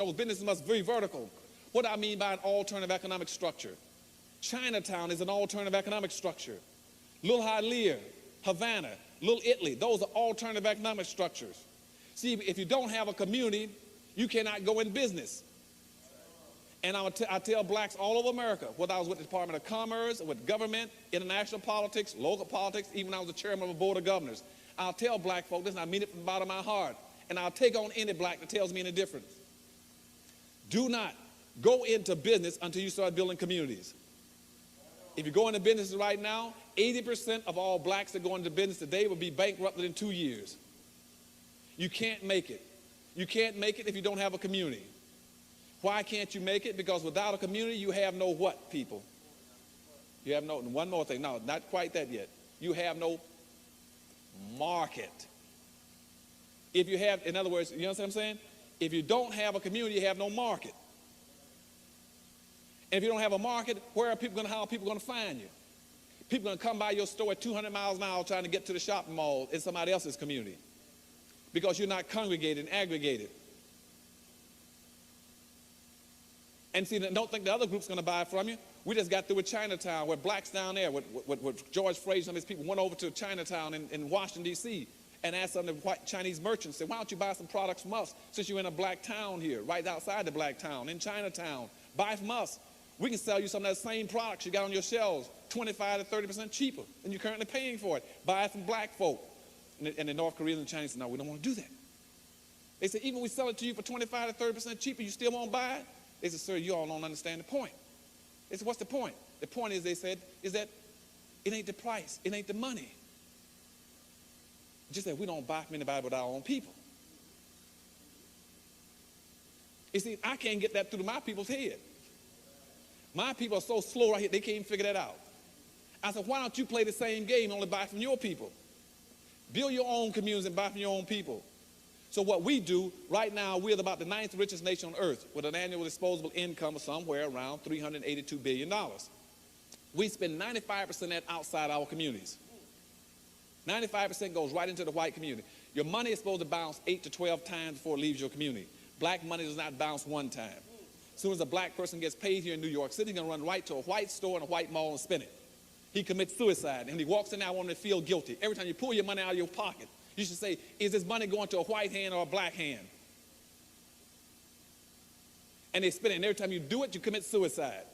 Those businesses must be vertical. What do I mean by an alternative economic structure? Chinatown is an alternative economic structure. Little Hialeah, Havana, Little Italy, those are alternative economic structures. See, if you don't have a community, you cannot go in business. And I tell blacks all over America, whether I was with the Department of Commerce, with government, international politics, local politics, even when I was the chairman of a board of governors, I'll tell black folk this, and I mean it from the bottom of my heart. And I'll take on any black that tells me any difference. Do not go into business until you start building communities. If you go into business right now, 80% of all blacks that go into business today will be bankrupted in 2 years. You can't make it. You can't make it if you don't have a community. Why can't you make it? Because without a community, you have no what, people? You have no, one more thing, no, not quite that yet. You have no market. If you have, in other words, you understand what I'm saying? If you don't have a community, you have no market. And if you don't have a market, where are people going to, how are people going to find you? People are going to come by your store at 200 miles an hour trying to get to the shopping mall in somebody else's community because you're not congregated and aggregated. And see, don't think the other group's going to buy from you. We just got through with Chinatown, where blacks down there, with George Fraser and his people went over to Chinatown in Washington, D.C., and asked some of the white Chinese merchants, said, why don't you buy some products from us since you're in a black town here, right outside the black town, in Chinatown. Buy from us. We can sell you some of that same products you got on your shelves, 25 to 30% cheaper than you're currently paying for it. Buy it from black folk. And the North Koreans and Chinese said, no, we don't want to do that. They said, even if we sell it to you for 25 to 30% cheaper, you still won't buy it? They said, sir, you all don't understand the point. They said, what's the point? The point is, they said, is that it ain't the price, it ain't the money. Just that we don't buy from anybody but our own people. You see, I can't get that through my people's head. My people are so slow right here, they can't even figure that out. I said, why don't you play the same game, only buy from your people? Build your own communities and buy from your own people. So what we do, right now, we're about the 9th richest nation on earth with an annual disposable income of somewhere around $382 billion. We spend 95% of that outside our communities. 95% goes right into the white community. Your money is supposed to bounce 8 to 12 times before it leaves your community. Black money does not bounce one time. As soon as a black person gets paid here in New York City, he's going to run right to a white store and a white mall and spend it. He commits suicide, and he walks in there wanting to feel guilty. Every time you pull your money out of your pocket, you should say, is this money going to a white hand or a black hand? And they spend it, and every time you do it, you commit suicide.